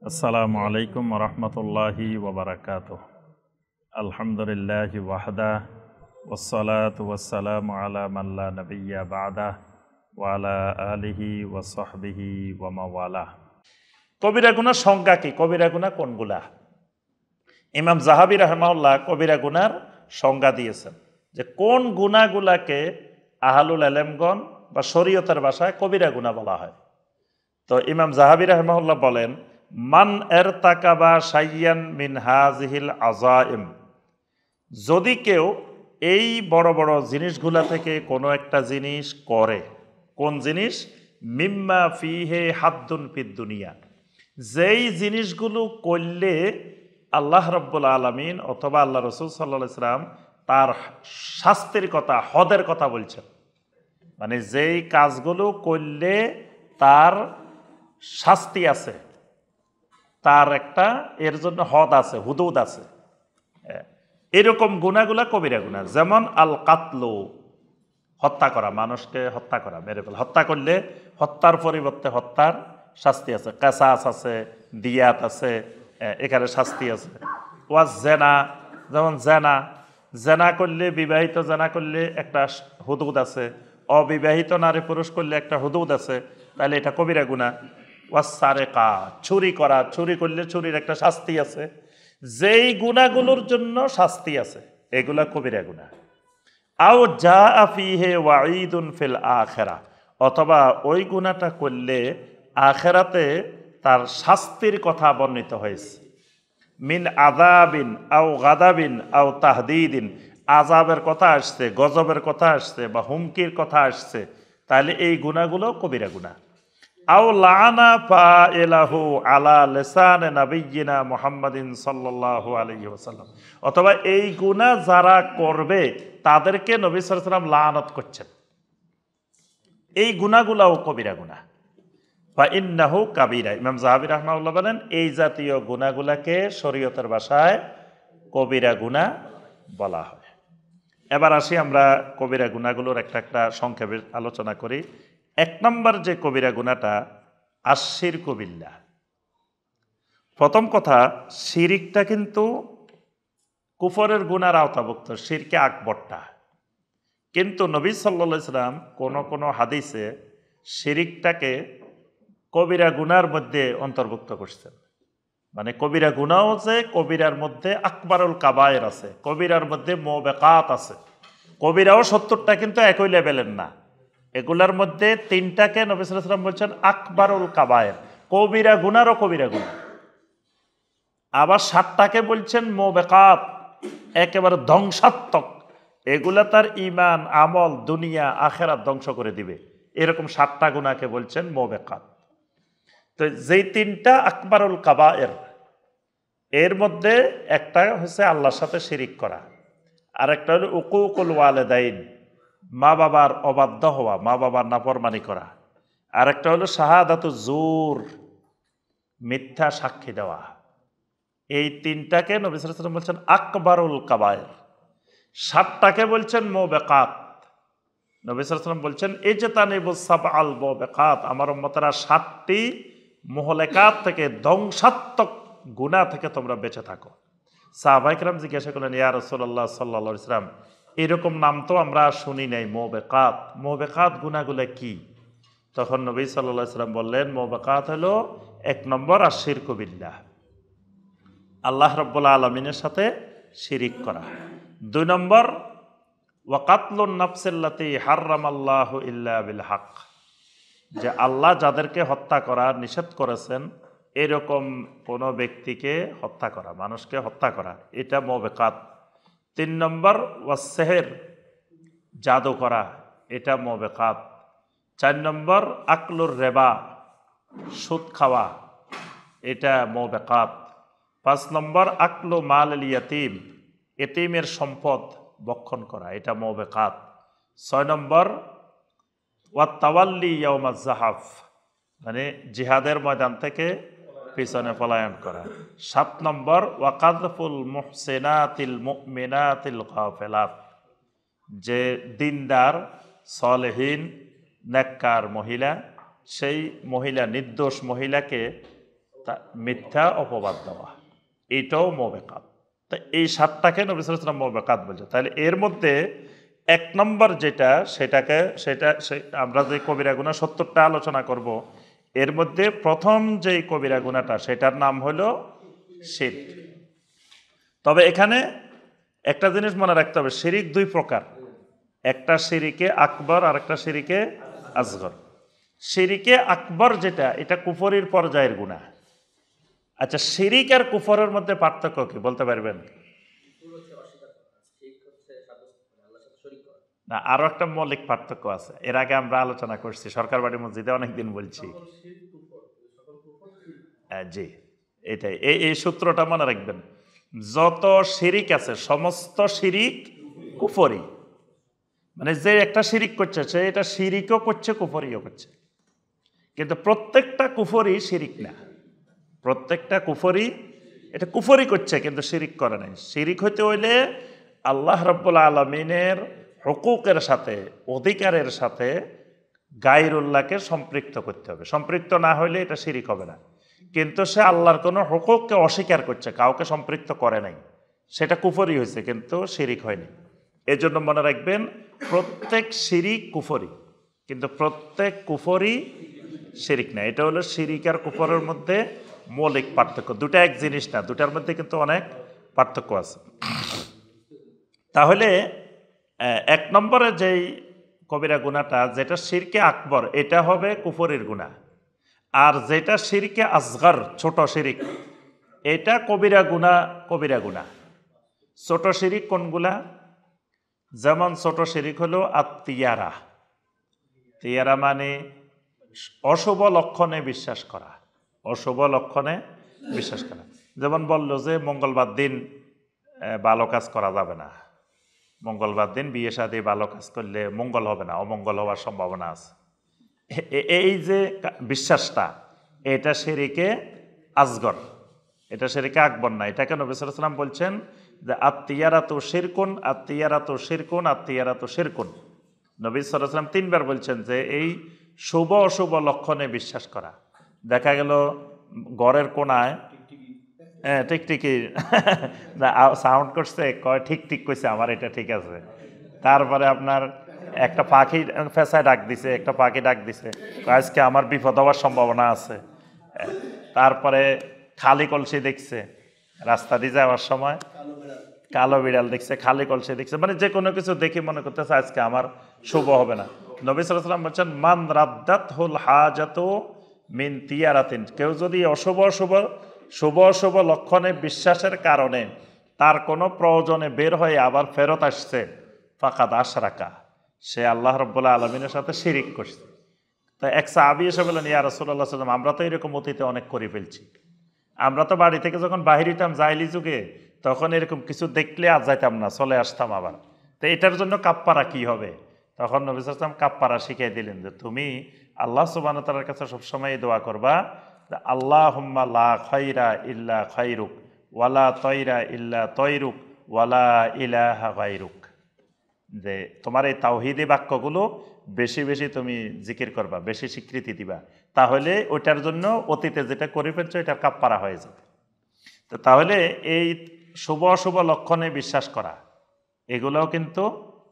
আসসালামু আলাইকুম রহমতুল্লাহি ওবরাকাতুহ। আলহামদুলিল্লাহি ওয়াহদা ওয়াসসালাতু ওয়াসসালামু আলা মান লা নাবিয়্যা বা'দা ওয়া আলা আলিহি ওয়া সাহবিহি ওয়া মাওয়ালা। কবিরা গুনার সংজ্ঞা কি? কবিরা গুনাহ কোনগুলা? ইমাম যাহাবী রাহিমাহুল্লাহ কবিরা গুনার সংজ্ঞা দিয়েছেন যে কোন গুনাহগুলাকে আহলুল ইলমগণ বা শরীয়তের ভাষায় কবিরা গুনাহ বলা হয়। তো ইমাম যাহাবী রাহিমাহুল্লাহ বলেন, মান ইরতাকাবা শাইয়ান মিন হাযিহিল আযাইম, যদি কেউ এই বড় বড় জিনিসগুলা থেকে কোনো একটা জিনিস করে। কোন জিনিস? মিম্মা ফিহে হাদ্দুন ফিদ দুনিয়া, যেই জিনিসগুলো করলে আল্লাহ রাব্বুল আলামিন অথবা আল্লাহ রাসূল সাল্লাল্লাহু আলাইহি ওয়াসাল্লাম তার শাস্তির কথা, হদের কথা বলছেন। মানে যেই কাজগুলো করলে তার শাস্তি আছে, তার একটা এর জন্য হদ আছে, হুদুদ আছে, এরকম গুনাহগুলা কবিরা গুনাহ। যেমন আল কাতলু, হত্যা করা, মানুষকে হত্যা করা, মেরে ফেলা। হত্যা করলে হত্যার পরিবর্তে হত্যার শাস্তি আছে, কেসাস আছে, দিয়াত আছে, এখানে শাস্তি আছে। ওয়াজ জেনা, যেমন জেনা, জেনা করলে, বিবাহিত জেনা করলে একটা হুদুদ আছে, অবিবাহিত নারী পুরুষ করলে একটা হুদুদ আছে, তাহলে এটা কবিরা গুনাহ। ওয়াজ সারেকা, চুরি করা, চুরি করলে চুরির একটা শাস্তি আছে। যেই গুনাহগুলোর জন্য শাস্তি আছে এগুলা কবিরা গুনাহ। আও জাআ ফিহি ওয়াঈদুন ফিল আখিরা, অথবা ওই গুনাহটা করলে আখিরাতে তার শাস্তির কথা বর্ণিত হয়েছে। মিন আযাবিন আও গাদাবিন আও তাহদীদিন, আযাবের কথা আসছে, গজবের কথা আসছে বা হুমকির কথা আসছে, তাহলে এই গুনাহগুলো কবিরা গুনাহ। আও লাআনা ফাইলাহু আলা লিসানি নাবিয়্যিনা মুহাম্মাদিন সাল্লাল্লাহু আলাইহি ওয়াসাল্লাম, অথবা এই গুনাহ যারা করবে তাদেরকে নবী সাল্লাল্লাহু আলাইহি ওয়াসাল্লাম লানত করছেন। এই গুনাহগুলাও কবিরা গুনাহ। ফা ইন্নাহু কাবীরা, ইমাম যাহাবী রাহিমাহুল্লাহ বলেন এই জাতীয় গুনাহগুলাকে শরীয়তের ভাষায় কবিরা গুনাহ বলা হয়। এবার আসি আমরা কবিরা গুনাহগুলোর একটা একটা সংক্ষেপে আলোচনা করি। এক নম্বর যে কবিরা গুনাহটা, আশশিরকু বিল্লাহ। প্রথম কথা, শিরিকটা কিন্তু কুফরের গুনার আওতাভুক্ত, শিরকে আকবরটা। কিন্তু নবী সাল্লাল্লাহু আলাইহি ওয়াসাল্লাম কোন কোন হাদিসে শিরিকটাকে কবিরা গুনার মধ্যে অন্তর্ভুক্ত করছেন। মানে কবিরা গুনাও আছে, কবিরার মধ্যে আকবারুল কাবায়ের আছে, কবিরার মধ্যে মুবিকাত আছে। কবিরাও 70টা কিন্তু একই লেভেলের না। এগুলার মধ্যে 3টাকে নবী সাল্লাল্লাহু আলাইহি ওয়াসাল্লাম বলছেন আকবারুল কাবায়ের, কবিরা গুনারও কবিরা গুনাহ। আবার 7টাকে বলছেন মুবিকাত, একেবারে ধ্বংসাত্মক, এগুলা তার ঈমান, আমল, দুনিয়া, আখিরাত ধ্বংস করে দিবে। এরকম 7টা গুনাহকে বলছেন মুবিকাত। তো যেই 3টা আকবারুল কাবায়ের, এর মধ্যে একটা হচ্ছে আল্লাহর সাথে শিরিক করা, আর একটা হলো উকুকুল ওয়ালিদাইন, মা বাবার অবাধ্য হওয়া, মা বাবার নাফরমানি করা, আর একটা হলো শাহাদাতু জুর, মিথ্যা সাক্ষী দেওয়া। এই 3টাকে নবী সাল্লাল্লাহু আলাইহি ওয়াসাল্লাম বলছেন আকবারুল কাবায়ের। 7টাকে বলছেন মুবিকাত। নবী সাল্লাল্লাহু আলাইহি ওয়াসাল্লাম বলছেন ইজতানিবুস সাবআল মুবিকাত, আমার উম্মতেরা 7টি মুহলিকাত থেকে, ধ্বংসাত্মক গুনাহ থেকে তোমরা বেঁচে থাকো। সাহাবায়ে কেরাম জিজ্ঞাসা করলেন, ইয়া রাসূলুল্লাহ সাল্লাল্লাহু আলাইহি ওয়াসাল্লাম, এরকম নাম তো আমরা শুনি নাই, মুবিকাত, মুবিকাত গুনাহগুলো কি? তখন নবী সাল্লাল্লাহু আলাইহি ওয়াসাল্লাম বললেন, মুবিকাত হলো 1 নম্বর আশশিরকু বিল্লাহ, আল্লাহ রাব্বুল আলামিনের সাথে শিরিক করা। 2 নম্বর ওয়াকাতলুন নাফসিল্লাতী হাররামাল্লাহু ইল্লা বিল হক, যে আল্লাহ যাদেরকে হত্যা করা নিষেধ করেছেন এরকম কোনো ব্যক্তিকে হত্যা করা, মানুষকে হত্যা করা, এটা মুবিকাত। 3 নম্বর ওয়াসসিহর, জাদু করা, এটা মুবিকাত। 4 নম্বর আকলুর রিবা, সুদ খাওয়া, এটা মুবিকাত। 5 নম্বর আকলু মাল ইয়াতীম, এতিমের সম্পদ ভক্ষণ করা, এটা মুবিকাত। 6 নম্বর ওয়াতাওয়াল্লি ইয়াউমাজ যাহাফ, মানে জিহাদের ময়দান থেকে পিছনে পলায়ন করা। 7 নম্বর ওয়াকাযফুল মুহসিনাতিল মুমিনাতিল গাফিলাত, যে দিনদার, সলেহীন, নেককার মহিলা, সেই মহিলা, নির্দোষ মহিলাকে মিথ্যা অপবাদ দেওয়া, এটাও মুবিকাত। তা এই 7টাকে নবী সাল্লাল্লাহু আলাইহি ওয়াসাল্লাম মুবিকাত বলছে। তাহলে এর মধ্যে 1 নম্বর যেটা, সেটা আমরা যে কবিরা গুনাহ 70টা আলোচনা করব, এর মধ্যে প্রথম যেই কবিরা গুনাহটা সেটার নাম হলো শিরক। তবে এখানে একটা জিনিস মনে রাখতে হবে, শিরিক 2 প্রকার, একটা শিরিকে আকবর আর একটা শিরিকে আসগর। শিরিকে আকবর যেটা, এটা কুফরির পর্যায়ের গুনাহ। আচ্ছা, শিরিক আর কুফরের মধ্যে পার্থক্য কি বলতে পারবেন? না, আরো একটা মৌলিক পার্থক্য আছে, এর আগে আমরা আলোচনা করছি সরকার বাড়ি মসজিদে অনেকদিন বলছি। জি, এটাই, এই সূত্রটা মনে রাখবেন। যত শিরিক আছে সমস্ত শিরিক কুফরি, মানে যে একটা শিরিক করছে সে এটা শিরিকও করছে কুফরিও করছে, কিন্তু প্রত্যেকটা কুফরি শিরিক না। প্রত্যেকটা কুফরি এটা কুফরি করছে কিন্তু শিরিক করে নাই। শিরিক হইতে হইলে আল্লাহ রাব্বুল আলামিনের হুকুকের সাথে, অধিকারের সাথে গায়রুল্লাহকে সম্পৃক্ত করতে হবে। সম্পৃক্ত না হইলে এটা শিরিক হবে না। কিন্তু সে আল্লাহর কোনো হুকুককে অস্বীকার করছে, কাউকে সম্পৃক্ত করে নাই, সেটা কুফরি হয়েছে কিন্তু শিরিক হয়নি। এজন্য মনে রাখবেন, প্রত্যেক শিরিক কুফরি, কিন্তু প্রত্যেক কুফরি শিরিক না। এটা হলো শিরিক আর কুফরের মধ্যে মৌলিক পার্থক্য। দুটা এক জিনিস না, দুটার মধ্যে কিন্তু অনেক পার্থক্য আছে। তাহলে 1 নম্বরে যেই কবিরা গুনাহটা, যেটা শিরকে আকবর, এটা হবে কুফরির গুনাহ। আর যেটা শিরকে আসগর, ছোট শিরিক, এটা কবিরা গুনাহ। ছোট শিরিক কোনগুলা? যেমন ছোট শিরিক হলো আত্মিয়ারা। তিয়ারা মানে অশুভ লক্ষণে বিশ্বাস করা, অশুভ লক্ষণে বিশ্বাস করা। যেমন বললো যে মঙ্গলবার দিন ভালো কাজ করা যাবে না, মঙ্গলবার দিন বিয়ে শাদী ভালো কাজ করলে মঙ্গল হবে না, অমঙ্গল হওয়ার সম্ভাবনা আছে। এই যে বিশ্বাসটা, এটা শিরকে আসগর, এটা শিরকে আকবর না। এটাকে নবী সাল্লাল্লাহু আলাইহি ওয়াসাল্লাম বলছেন যে আত্মিয়ারাতু শিরকুন, আত্মিয়ারাতু শিরকুন, আত্মিয়ারাতু শিরকুন। নবী সাল্লাল্লাহু আলাইহি ওয়াসাল্লাম 3বার বলছেন যে এই শুভ অশুভ লক্ষণে বিশ্বাস করা। দেখা গেল ঘরের কোনায় টিকটিকি সাউন্ড করছে, কয় ঠিক ঠিক কইছে, আমার এটা ঠিক আছে। তারপরে আপনার একটা পাখি ফেসায় ডাক দিছে, একটা পাখি ডাক দিছে, আজকে আমার বিপদ হওয়ার সম্ভাবনা আছে। তারপরে খালি কলসি দেখছে, রাস্তা দিয়ে যাওয়ার সময় কালো বিড়াল দেখছে, খালি কলসি দেখছে, মানে যে কোনো কিছু দেখে মনে করতেছে আজকে আমার শুভ হবে না। নবী সাল্লাল্লাহু আলাইহি ওয়াসাল্লাম বলছেন মান রাদ্দাতহুল হাজাতু মিন তিয়ারাতিন, কেউ যদি শুভ অশুভ লক্ষণে বিশ্বাসের কারণে তার কোনো প্রয়োজনে বের হয়ে আবার ফেরত আসছে, ফাকাদ আশরাকা, সে আল্লাহ রাব্বুল আলামিনের সাথে শিরিক করছে। তা এক সাহাবী এসে বললেন, ইয়া রাসূলুল্লাহ সাল্লাল্লাহু আলাইহি ওয়াসাল্লাম, আমরা তো এরকম অতীতে অনেক করে ফেলছি। আমরা তো বাড়ি থেকে যখন বাহির হইতাম জাহিলি যুগে, তখন এরকম কিছু দেখলে আর যাইতাম না, চলে আসতাম আবার। তো এটার জন্য কাফফারা কি হবে? তখন নবী সাল্লাল্লাহু আলাইহি ওয়াসাল্লাম কাফফারা শিখিয়ে দিলেন যে তুমি আল্লাহ সুবহানাহু ওয়া তাআলার কাছে সবসময় দোয়া করবা, আল্লাহুম্মা লা খায়রা ইল্লা খায়রুক ওয়ালা তয়রা ইল্লা তয়রুক ওয়ালা ইলাহা গায়রুক। যে তোমার এই তাওহীদি বাক্যগুলো বেশি বেশি তুমি জিকির করবা, বেশি স্বীকৃতি দিবা, তাহলে ওইটার জন্য অতীতে যেটা করে ফেলছো এটার কাফফারা হয়ে যাবে। তো তাহলে এই শুভ অশুভ লক্ষণে বিশ্বাস করা, এগুলোও কিন্তু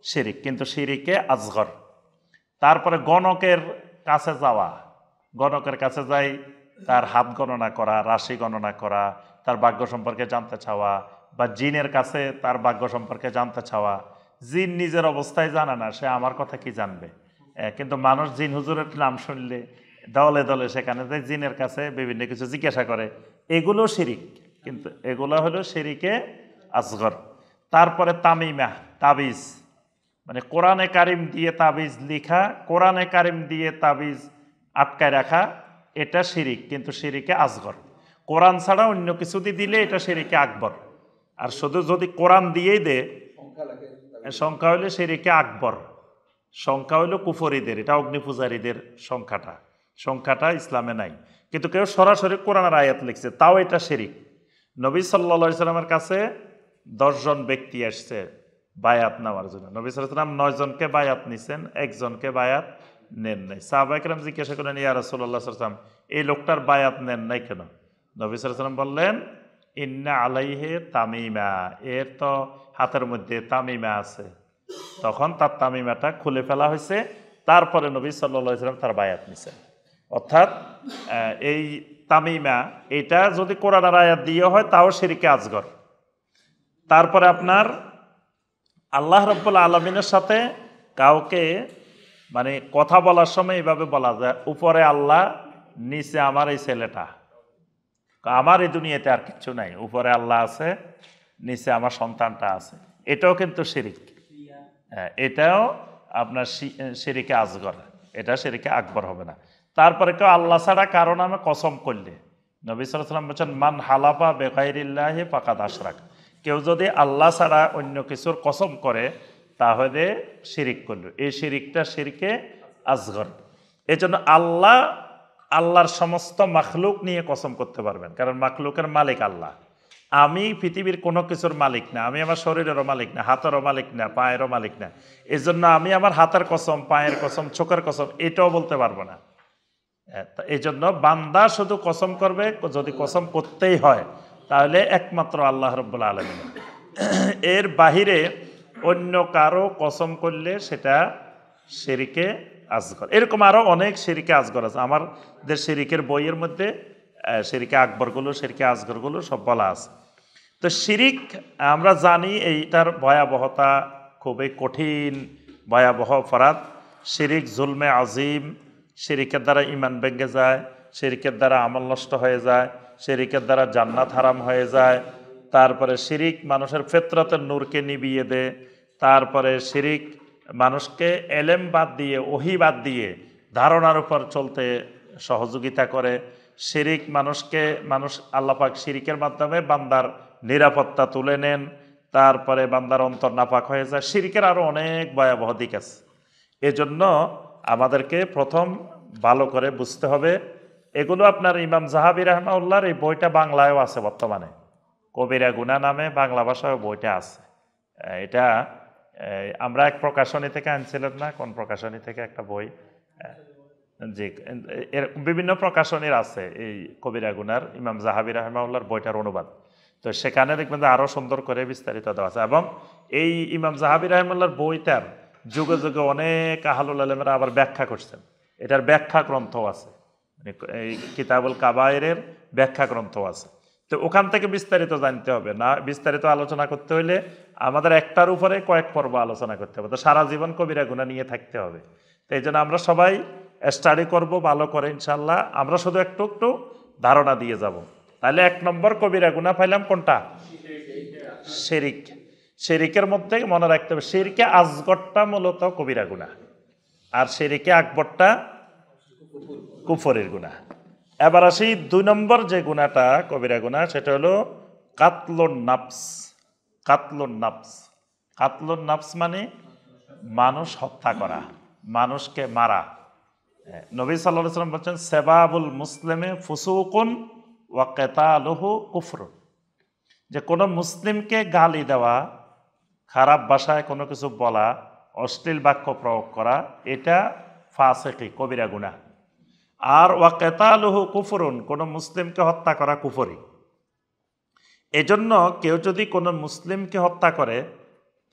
শিরিক, কিন্তু শিরিকে আসগর। তারপরে গণকের কাছে যাওয়া, গণকের কাছে যাই তার হাত গণনা করা, রাশি গণনা করা, তার ভাগ্য সম্পর্কে জানতে চাওয়া, বা জিনের কাছে তার ভাগ্য সম্পর্কে জানতে চাওয়া। জিন নিজের অবস্থায় জানে না, সে আমার কথা কি জানবে? কিন্তু মানুষ জিন হুজুরের নাম শুনলে দলে দলে সেখানে যায়, জিনের কাছে বিভিন্ন কিছু জিজ্ঞাসা করে, এগুলো শিরিক, কিন্তু এগুলো হলো শিরিকে আসগর। তারপরে তামিমা, তাবিজ, মানে কোরআনে কারিম দিয়ে তাবিজ লিখা, কোরআনে কারিম দিয়ে তাবিজ আটকায় রাখা, এটা শিরিক, কিন্তু শিরিকে আসগর। কোরআন ছাড়া অন্য কিছু দিয়ে দিলে এটা শিরিকে আকবর। আর শুধু যদি কোরআন দিয়েই দে, সংখ্যা হইলে শিরিকে আকবর, সংখ্যা হইল কুফরিদের, এটা অগ্নিপূজারীদের সংখ্যাটা ইসলামে নাই। কিন্তু কেউ সরাসরি কোরআনের আয়াত লিখছে, তাও এটা শিরিক। নবী সাল্লাল্লাহু আলাইহি সাল্লামের কাছে 10 জন ব্যক্তি আসছে বায়াত নেওয়ার জন্য। নবী সাল্লাল্লাহু আলাইহি সাল্লাম 9 জনকে বায়াত নিছেন, একজনকে বায়াত নেন নাই। সাহাবায়ে কেরাম জিজ্ঞাসা করলেন, ইয়া রাসূলুল্লাহ সাল্লাল্লাহু আলাইহি ওয়াসাল্লাম, এই লোকটার বায়াত নেন নাই কেন? নবী সাল্লাল্লাহু আলাইহি ওয়াসাল্লাম বললেন, ইন্না আলাইহি তামিমা, এর তো হাতের মধ্যে তামিমা আছে। তখন তার তামিমাটা খুলে ফেলা হয়েছে। তারপরে নবী সাল্লাল্লাহু আলাইহি ওয়াসাল্লাম তার বায়াত নিছেন। অর্থাৎ এই তামিমা, এটা যদি কোরআনের আয়াত দিয়ে হয় তাও শিরকে আসগর। তারপরে আপনার আল্লাহ রাব্বুল আলামিনের সাথে কাউকে মানে কথা বলার সময় এইভাবে বলা যায়, উপরে আল্লাহ, নিচে আমার এই ছেলেটা, আমার এই দুনিয়াতে আর কিচ্ছু নাই, উপরে আল্লাহ আছে, নিচে আমার সন্তানটা আছে। এটাও কিন্তু শিরিক। হ্যাঁ, এটাও আপনার শিরিকে আসগর, এটা শিরিকে আকবর হবে না। তারপরে কেউ আল্লাহ ছাড়া কারো নামে কসম করলে, নবী সাল্লাল্লাহু আলাইহি ওয়াসাল্লাম বলছেন, মান হালাফা বিগাইরিল্লাহি ফাকাদ আশরাক, কেউ যদি আল্লাহ ছাড়া অন্য কিছুর কসম করে তাহলে শিরিক করল। এই শিরিকটা শিরকে আসগর। এই জন্য আল্লাহর সমস্ত মাখলুক নিয়ে কসম করতে পারবেন, কারণ মাখলুকের মালিক আল্লাহ। আমি পৃথিবীর কোনো কিছুর মালিক না, আমি আমার শরীরেরও মালিক না, হাতেরও মালিক না, পায়েরও মালিক না। এই জন্য আমি আমার হাতের কসম, পায়ের কসম, চোখের কসম এটাও বলতে পারবো না। এই জন্য বান্দা শুধু কসম করবে, যদি কসম করতেই হয় তাহলে একমাত্র আল্লাহ রাব্বুল আলামিন। এর বাহিরে অন্য কারো কসম করলে সেটা শিরকে আসগর। এরকম আরো অনেক শিরকে আসগর আছে আমাদের শিরিকের বইয়ের মধ্যে। শিরকে আকবরগুলো, শিরকে আসগরগুলো সব বলা আছে। তো শিরিক আমরা জানি এইটার ভয়াবহতা খুবই কঠিন, ভয়াবহ অপরাধ। শিরিক জুলমে আজিম, শিরিকের দ্বারা ইমান ভেঙে যায়, শিরিকের দ্বারা আমল নষ্ট হয়ে যায়, শিরিকের দ্বারা জান্নাত হারাম হয়ে যায়। তারপরে শিরিক মানুষের ফিতরতের নূরকে নিভিয়ে দেয়। তারপরে শিরিক মানুষকে এলেম বাদ দিয়ে, ওহী বাদ দিয়ে ধারণার উপর চলতে সহযোগিতা করে। শিরিক মানুষ আল্লাহ পাক শিরিকের মাধ্যমে বান্দার নিরাপত্তা তুলে নেন, তারপরে বান্দার অন্তর নাপাক হয়ে যায়। শিরিকের আরো অনেক ভয়াবহ দিক আছে। এজন্য আমাদেরকে প্রথম ভালো করে বুঝতে হবে। এগুলো আপনার ইমাম যাহাবী রাহমাহুল্লাহর এই বইটা বাংলায়ও আছে বর্তমানে, কবিরা গুনাহ নামে বাংলা ভাষায় বইটা আছে। এটা আমরা এক প্রকাশনী থেকে আনছিলাম না, কোন প্রকাশনী থেকে একটা বই, জি, বিভিন্ন প্রকাশনীর আছে এই কবিরা গুনার ইমাম যাহাবী রাহমাহুল্লাহর বইটার অনুবাদ। তো সেখানে দেখবেন যে আরো সুন্দর করে বিস্তারিত দেওয়া আছে। এবং এই ইমাম যাহাবী রাহমাহুল্লাহর বইটার যুগে যুগে অনেক আহলুল আলেমরা আবার ব্যাখ্যা করছেন। এটার ব্যাখ্যা গ্রন্থ আছে, এই কিতাবুল কাবায়েরের ব্যাখ্যা গ্রন্থ আছে। তো ওখান থেকে বিস্তারিত জানতে হবে না, বিস্তারিত আলোচনা করতে হলে আমাদের একটার উপরে কয়েক পর্ব আলোচনা করতে হবে। তো সারা জীবন কবিরা গুনাহ নিয়ে থাকতে হবে। তো এই জন্য আমরা সবাই স্টাডি করব ভালো করে ইনশাল্লাহ। আমরা শুধু একটু একটু ধারণা দিয়ে যাব। তাহলে 1 নম্বর কবিরা গুনাহ পাইলাম কোনটা? শিরিক। শিরিকের মধ্যে মনে রাখতে হবে শিরকে আসগরটা মূলত কবিরা গুনাহ, আর শিরকে আকবরটা কুফরের গুনাহ। এবার আসি 2 নম্বর যে গুনাহটা কবিরা গুনাহ, সেটা হলো কাতলুন নাফস। কাতলুন নাফস, কাতলুন নাফস মানে মানুষ হত্যা করা, মানুষকে মারা। নবী সাল্লাল্লাহু আলাইহি ওয়াসাল্লাম বলেন, সাবাবুল মুসলিমে ফুসুকুন ওয়া কিতালুহু কুফরুন, যে কোনো মুসলিমকে গালি দেওয়া, খারাপ ভাষায় কোনো কিছু বলা, অশ্লীল বাক্য প্রয়োগ করা, এটা ফাসিকি, কবিরা গুনাহ। আর ওয়া কিতালুহু কুফরুন, কোনো মুসলিমকে হত্যা করা কুফরি। এজন্য কেউ যদি কোনো মুসলিমকে হত্যা করে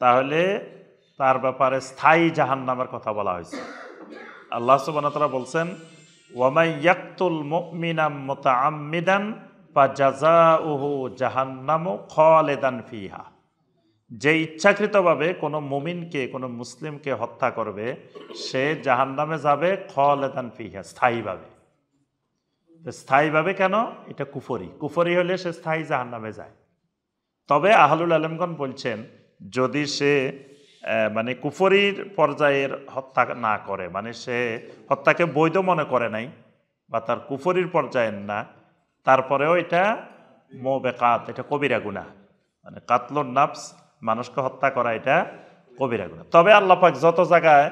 তাহলে তার ব্যাপারে স্থায়ী জাহান্নামের কথা বলা হয়েছে। আল্লাহ সুবহানাহু ওয়া তাআলা বলছেন, ওয়া মান ইয়াকতুল মুমিনা মুতাআম্মিদান ফাজাযাউহু জাহান্নামু খালিদান ফিহা, যে ইচ্ছাকৃতভাবে কোনো মুমিনকে, কোনো মুসলিমকে হত্যা করবে সে জাহান্নামে যাবে খালিদান ফিহা, স্থায়ীভাবে। স্থায়ীভাবে কেন? এটা কুফরি। কুফরি হলে সে স্থায়ী জাহান্নামে যায়। তবে আহলুল আলেমগণ বলছেন, যদি সে মানে কুফরির পর্যায়ের হত্যা না করে, মানে সে হত্যাকে বৈধ মনে করে নাই বা তার কুফরির পর্যায়ের না, তারপরেও এটা মুবেকাত, এটা কবিরা গুনাহ। মানে কাতলুন নাফস, মানুষকে হত্যা করা, এটা কবিরা গুনাহ। তবে আল্লাহ পাক যত জায়গায়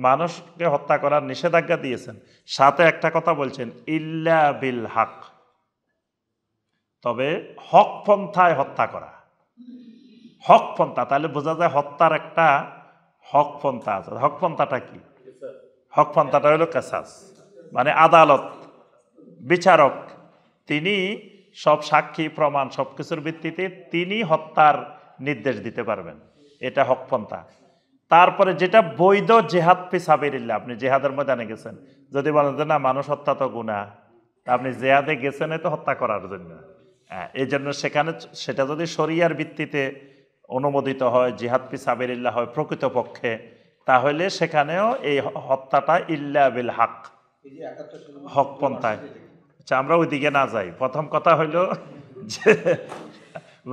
মানুষকে হত্যা করার নিষেধাজ্ঞা দিয়েছেন, সাথে একটা কথা বলছেন, ইল্লা বিল হক, তবে হক পন্থায় হত্যা করা। হক পন্থা, তাহলে বোঝা যায় হত্যার একটা হক পন্থা আছে। হক পন্থাটা কি? হক পন্থাটা হলো কিসাস, মানে আদালত, বিচারক তিনি সব সাক্ষী প্রমাণ সবকিছুর ভিত্তিতে তিনি হত্যার নির্দেশ দিতে পারবেন, এটা হকপন্থা। তারপরে যেটা বৈধ জেহাদ ফি সাবিলিল্লাহ, আপনি জেহাদের ময়দানে গেছেন, যদি বলেন যে না মানুষ হত্যা তো গুনাহ, আপনি জেহাদে গেছেন তো হত্যা করার জন্য, এই জন্য সেখানে সেটা যদি শরিয়ার ভিত্তিতে অনুমোদিত হয়, জিহাদ ফি সাবিলিল্লাহ হয় প্রকৃতপক্ষে, তাহলে সেখানেও এই হত্যাটা ইল্লা বিল হক, হকপন্থায়। আচ্ছা, আমরা ওইদিকে না যাই। প্রথম কথা হইল যে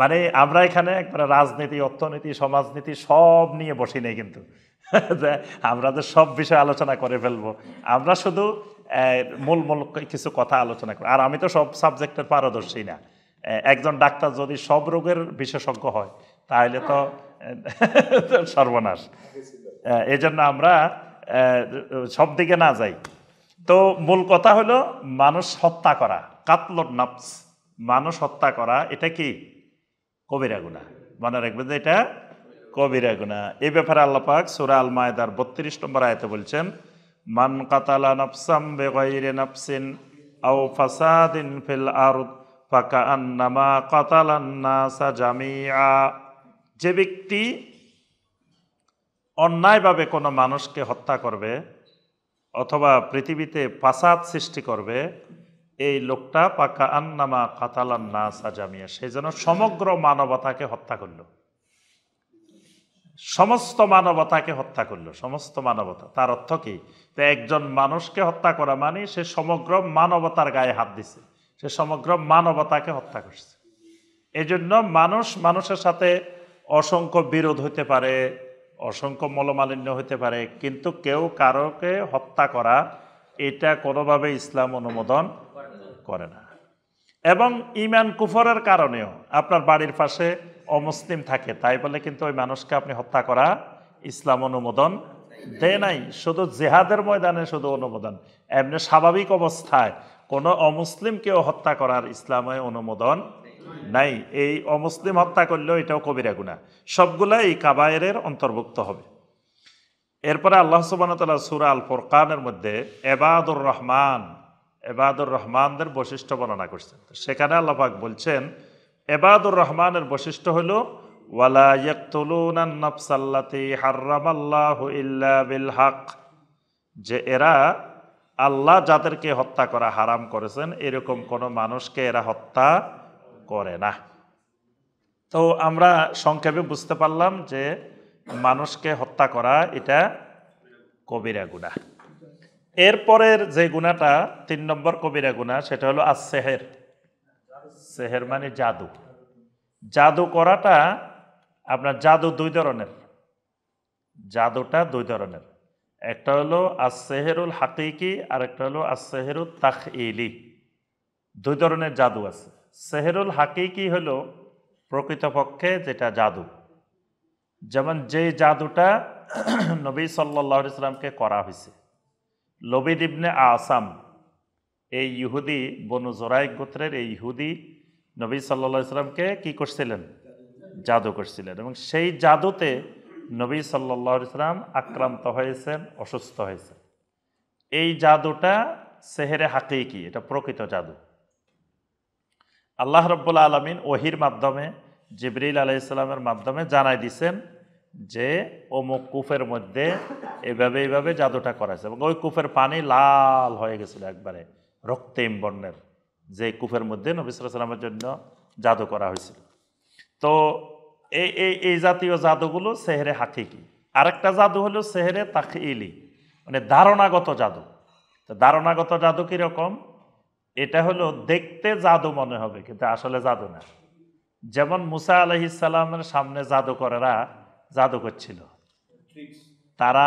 মানে আমরা এখানে একবারে রাজনীতি, অর্থনীতি, সমাজনীতি সব নিয়ে বসি নেই কিন্তু আমরা তো সব বিষয়ে আলোচনা করে ফেলবো। আমরা শুধু মূল মূল কিছু কথা আলোচনা করি। আর আমি তো সব সাবজেক্টের পারদর্শী না। একজন ডাক্তার যদি সব রোগের বিশেষজ্ঞ হয় তাহলে তো সর্বনাশ। এই জন্য আমরা সব দিকে না যাই। তো মূল কথা হলো মানুষ হত্যা করা, কাতলুন নফস, মানুষ হত্যা করা, এটা কি কবিরা গুনাহ। মনে রাখবেন যে এটা কবিরা গুনাহ। এই ব্যাপারে আল্লাহ পাক সূরা আল মায়েদার 32 নম্বর আয়াতে বলছেন, মান কাতালা নাফসাম বিগাইরি নাফসিন আও ফাসাদিন ফিল আরদ ফাকান্নামা কাতালান নাসা জামিআ। যে ব্যক্তি অন্যায়ভাবে কোনো মানুষকে হত্যা করবে অথবা পৃথিবীতে ফাসাদ সৃষ্টি করবে, এই লোকটা পাকা আন্নামা কাতালান নাসা জামিয়া, সেই জন্য সমগ্র মানবতাকে হত্যা করলো, সমস্ত মানবতাকে হত্যা করলো, সমস্ত মানবতা। তার অর্থ কি? তো একজন মানুষকে হত্যা করা মানে সে সমগ্র মানবতার গায়ে হাত দিছে, সে সমগ্র মানবতাকে হত্যা করছে। এই জন্য মানুষ মানুষের সাথে অসংখ্য বিরোধ হতে পারে, অসংখ্য মলমালিন্য হতে পারে, কিন্তু কেউ কারোকে হত্যা করা এটা কোনোভাবে ইসলাম অনুমোদন করে না। এবং ঈমান কুফরের কারণেও আপনার বাড়ির পাশে অমুসলিম থাকে, তাই বলে কিন্তু ওই মানুষকে আপনি হত্যা করা ইসলাম অনুমোদন দেয় নাই। শুধু জেহাদের ময়দানে শুধু অনুমোদন, এমনি স্বাভাবিক অবস্থায় কোনো অমুসলিমকেও হত্যা করার ইসলামে অনুমোদন নাই। এই অমুসলিম হত্যা করলেও এটাও কবিরা গুনাহ, সবগুলাই এই কাবায়েরের অন্তর্ভুক্ত হবে। এরপরে আল্লাহ সুবহানাহু ওয়া তাআলা সূরা আল ফুরকানের মধ্যে ইবাদুর রহমান, ইবাদুর রহমানদের বৈশিষ্ট্য বর্ণনা করছেন। সেখানে আল্লাহ পাক বলছেন ইবাদুর রহমানের বৈশিষ্ট্য হলো ওয়ালা ইয়াকতুলুনান নাফসাল্লাতী হাররামাল্লাহু ইল্লা বিল হক, যে এরা আল্লাহ যাদেরকে হত্যা করা হারাম করেছেন এরকম কোনো মানুষকে এরা হত্যা করে না। তো আমরা সংক্ষেপে বুঝতে পারলাম যে মানুষকে হত্যা করা এটা কবিরা গুনাহ। এরপরের যে গুনাহটা 3 নম্বর কবিরা গুনাহ, সেটা হলো আস-সেহের। সেহের মানে জাদু। জাদু করাটা আপনার জাদু 2 ধরনের, জাদুটা 2 ধরনের। একটা হলো আস-সেহেরুল হাকিকি আর একটা হলো আস-সেহেরুত তাখইলি। 2 ধরনের জাদু আছে। সেহেরুল হাকিকি হলো প্রকৃতপক্ষে যেটা জাদু, যেমন যে জাদুটা নবী সাল্লাল্লাহু আলাইহি সাল্লামকে করা হয়েছে। লবিদ ইবনে আসাম, এই ইহুদি, বনু জোরাইক গোত্রের এই ইহুদি নবী সাল্লাল্লাহু আলাইহি সাল্লামকে কি করছিলেন? জাদু করছিলেন, এবং সেই জাদুতে নবী সাল্লাল্লাহু আলাইহি সাল্লাম আক্রান্ত হয়েছেন, অসুস্থ হয়েছেন। এই জাদুটা সেহেরে হাকিকি, এটা প্রকৃত জাদু। আল্লাহ রাব্বুল আলামিন ওহির মাধ্যমে জিবরিল আলাইহিস সালামের মাধ্যমে জানাই দিছেন যে অমুক কূপের মধ্যে এইভাবে জাদুটা করাছে, এবং ওই কূপের পানি লাল হয়ে গেছিল, একবারে রক্তিম বর্ণের, যে কূপের মধ্যে নবী সাল্লাল্লাহু আলাইহি সাল্লামের জন্য জাদু করা হয়েছিল। তো এই জাতীয় জাদুগুলো সেহেরে হাকিকি। আরেকটা জাদু হলো সেহেরে তাখইলি, মানে ধারণাগত জাদু। তো ধারণাগত জাদু কিরকম? এটা হলো দেখতে জাদু মনে হবে কিন্তু আসলে জাদু না। যেমন মুসা আলাইহিস সালামের সামনে জাদুকরেরা জাদু করছিল, তারা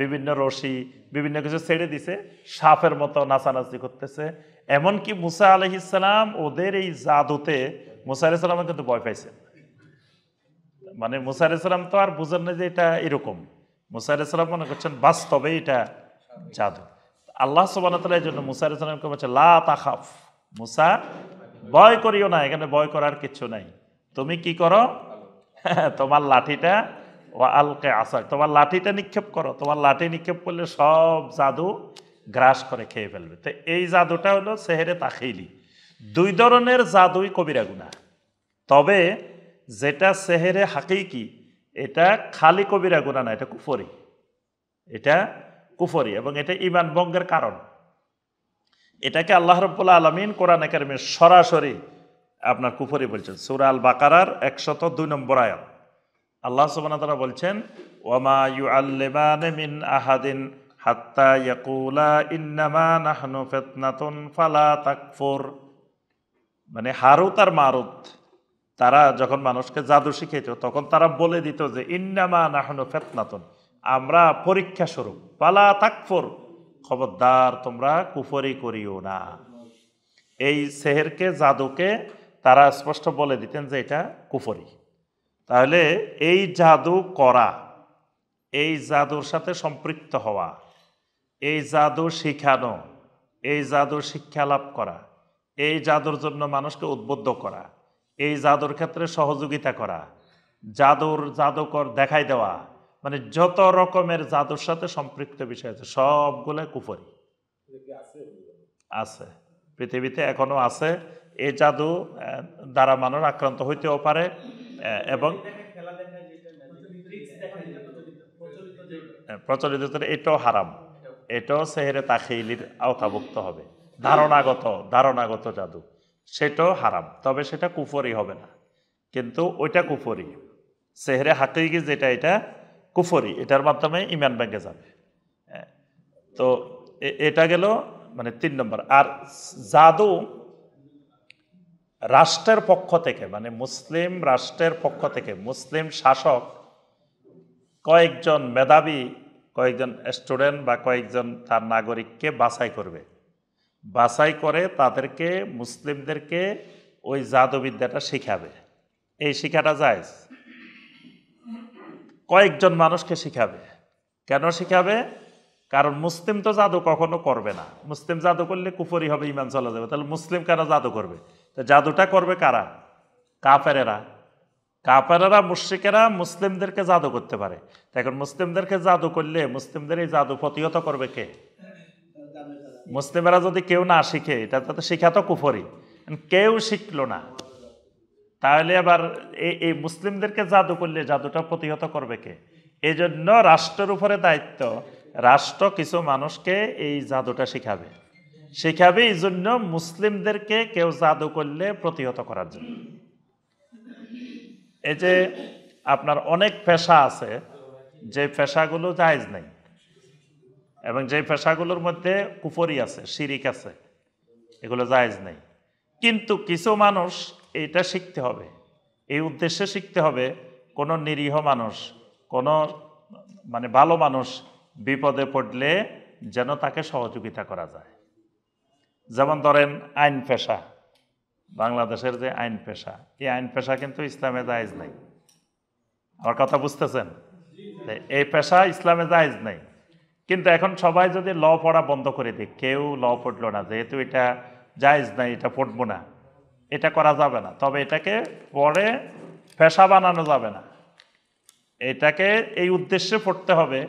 বিভিন্ন রশি বিভিন্ন কিছু ছেড়ে দিছে, সাপের মতো নাচানাচি করতেছে। এমনকি মুসা আলাইহিস সালাম ওদের এই জাদুতে মুসা আলাইহিস সালাম কিন্তু ভয় পাইছেন। মানে মুসা আলাইহিস সালাম তো আর বুঝেন না যে এটা এরকম, মুসা আলাইহিস সালাম মনে করছেন বাস্তবে এটা জাদু। আল্লাহ সুবহানাহু ওয়া তাআলা এই জন্য মুসা আলাইহিস সালামকে বলছে লা তাখাফ, মুসা ভয় করিও না, এখানে ভয় করার কিছু নাই। তুমি কি করো? তোমার লাঠিটা ওয়া আলকে আসাক, তোমার লাঠিটা নিক্ষেপ করো। তোমার লাঠি নিক্ষেপ করলে সব জাদু গ্রাস করে খেয়ে ফেলবে। তো এই জাদুটা হলো সেহেরে তাখইলি। দুই ধরনের জাদুই কবিরা গুনাহ। তবে যেটা সেহেরে হাকিকি এটা খালি কবিরা গুনাহ না, এটা কুফরি, এটা কুফরি এবং এটা ঈমান ভঙ্গের কারণ। এটাকে আল্লাহ রাব্বুল আলামিন কোরআনে কারিমে সরাসরি আপনার কুফরি বলছেন। সূরা আল বাকারার 102 নম্বর আয়াত আল্লাহ সুবহানাহু ওয়া তাআলা বলছেন, ওয়ামা ইউআল্লিমানি মিন আহাদিন হাত্তা ইয়াকুলা ইন্নামা নাহনু ফিতনাতুন ফালা তাকফুর। মানে হারুত আর মারুত তারা যখন মানুষকে জাদু শিখাইত তখন তারা বলে দিত যে ইন্নামা নাহনু ফিতনাতুন, আমরা পরীক্ষা স্বরূপ, ফালা তাকফুর, খবরদার তোমরা কুফরি করিও না। এই সেহেরকে, জাদুকে তারা স্পষ্ট বলে দিতেন যে এটা কুফরি। তাহলে এই জাদু করা, এই জাদুর সাথে সম্পৃক্ত হওয়া, এই জাদু শিখানো, এই জাদুর শিক্ষা লাভ করা, এই জাদুর জন্য মানুষকে উদ্বুদ্ধ করা, এই জাদুর ক্ষেত্রে সহযোগিতা করা, জাদুকর দেখাই দেওয়া, মানে যত রকমের জাদুর সাথে সম্পৃক্ত বিষয় আছে সবগুলো কুফরি আছে। পৃথিবীতে এখনো আছে। এই জাদু দ্বারা মানুষ আক্রান্ত হইতেও পারে এবং প্রচলিত এটাও হারাম, এটাও সেহেরে তাখিলির আওতাভুক্ত হবে। ধারণাগত জাদু সেটাও হারাম, তবে সেটা কুফরি হবে না, কিন্তু ওইটা কুফরি। সেহেরে হাকিকি যেটা, এটা কুফরি, এটার মাধ্যমে ঈমান ভেঙে যাবে। তো এটা গেল মানে 3 নম্বর। আর জাদু রাষ্ট্রের পক্ষ থেকে, মানে মুসলিম রাষ্ট্রের পক্ষ থেকে মুসলিম শাসক কয়েকজন মেধাবী, কয়েকজন স্টুডেন্ট বা কয়েকজন তার নাগরিককে বাছাই করবে, বাছাই করে তাদেরকে, মুসলিমদেরকে ওই জাদুবিদ্যাটা শিখাবে। এই শিক্ষাটা জায়েজ। কয়েকজন মানুষকে শিখাবে। কেন শিখাবে? কারণ মুসলিম তো জাদু কখনো করবে না। মুসলিম জাদু করলে কুফরি হবে, ঈমান চলে যাবে। তাহলে মুসলিম কেন জাদু করবে? তো জাদুটা করবে কারা? কাফেরেরা, মুশরিকেরা মুসলিমদেরকে জাদু করতে পারে। এখন মুসলিমদেরকে জাদু করলে মুসলিমদের এই জাদু প্রতিহত করবে কে? মুসলিমেরা যদি কেউ না শিখে, এটা তো শিখা তো কুফরি, কেউ শিখলো না, তাহলে আবার এই মুসলিমদেরকে জাদু করলে জাদুটা প্রতিহত করবে কে? এই জন্য রাষ্ট্রের উপরে দায়িত্ব, রাষ্ট্র কিছু মানুষকে এই জাদুটা শিখাবে। এই জন্য মুসলিমদেরকে কেউ জাদু করলে প্রতিহত করার জন্য। এই যে আপনার অনেক পেশা আছে, যে পেশাগুলো জায়েজ নেই এবং যে পেশাগুলোর মধ্যে কুফরি আছে, শিরিক আছে, এগুলো জায়েজ নেই। কিন্তু কিছু মানুষ এটা শিখতে হবে, এই উদ্দেশ্যে শিখতে হবে, কোনো নিরীহ মানুষ, কোনো মানে ভালো মানুষ বিপদে পড়লে যেন তাকে সহযোগিতা করা যায়। যেমন ধরেন আইন পেশা, বাংলাদেশের যে আইন পেশা, এই আইন পেশা কিন্তু ইসলামে জায়েজ নাই। আমার কথা বুঝতেছেন? এই পেশা ইসলামে জায়েজ নাই, কিন্তু এখন সবাই যদি ল পড়া বন্ধ করে দিই, কেউ ল পড়লো না, যেহেতু এটা জায়েজ নাই, এটা পড়বো না, এটা করা যাবে না। তবে এটাকে পড়ে পেশা বানানো যাবে না, এটাকে এই উদ্দেশ্যে পড়তে হবে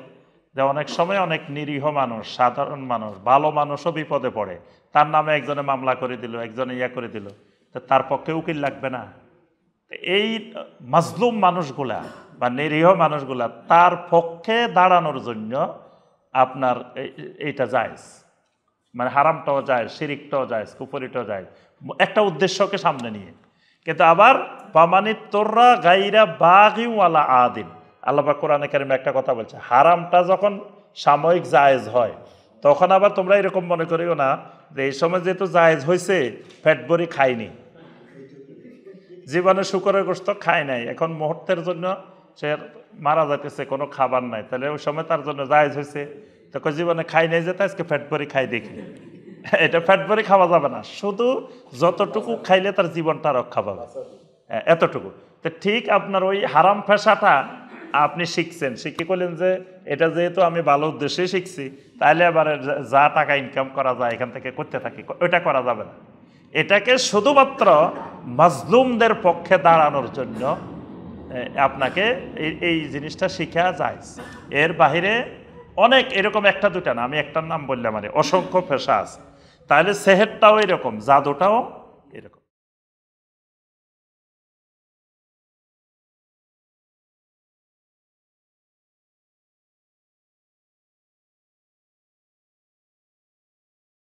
যে অনেক সময় অনেক নিরীহ মানুষ, সাধারণ মানুষ, ভালো মানুষও বিপদে পড়ে, তার নামে একজনে মামলা করে দিল, একজনে করে দিল, তো তার পক্ষে উকিল লাগবে না? এই মাজলুম মানুষগুলা বা নিরীহ মানুষগুলা, তার পক্ষে দাঁড়ানোর জন্য আপনার এইটা জায়েজ, মানে হারামটাও জায়েজ, শিরিকটাও জায়েজ, কুফরিটাও জায়েজ, একটা উদ্দেশ্যকে সামনে নিয়ে। কিন্তু আবার পামানি তোররা গাইরা বাগি ওয়ালা আদিন, আল্লাহ পাক কোরআনে কারিমে একটা কথা বলছে, হারামটা যখন সাময়িক জায়েজ হয় তখন আবার তোমরা এরকম মনে করিও না যে এই সময় যেহেতু জায়েজ হয়েছে পেট ভরি খাইনি, জীবনে শুকরের গোশত খায় নাই, এখন মুহূর্তের জন্য সে মারা যাইতেছে, কোনো খাবার নাই, তাহলে ওই সময় তার জন্য জায়েজ হয়েছে, তো জীবনে খাই নাই যেতে আজকে পেট ভরি খাই দেখি, এটা পেট ভরি খাওয়া যাবে না, শুধু যতটুকু খাইলে তার জীবনটা রক্ষা পাবে, এতটুকু। তো ঠিক আপনার ওই হারাম পেশাটা আপনি শিখছেন, শিখে করলেন যে এটা যেহেতু আমি ভালো উদ্দেশ্যে শিখছি, তাহলে আবার যা টাকা ইনকাম করা যায় এখান থেকে করতে থাকি, ওইটা করা যাবে না। এটাকে শুধুমাত্র মাজলুমদের পক্ষে দাঁড়ানোর জন্য আপনাকে এই জিনিসটা শিখা যায়। এর বাহিরে অনেক এরকম একটা দুটা না, আমি একটার নাম বললাম, মানে অসংখ্য পেশা আছে। তাহলে সেহেরটাও এরকম, জাদুটাও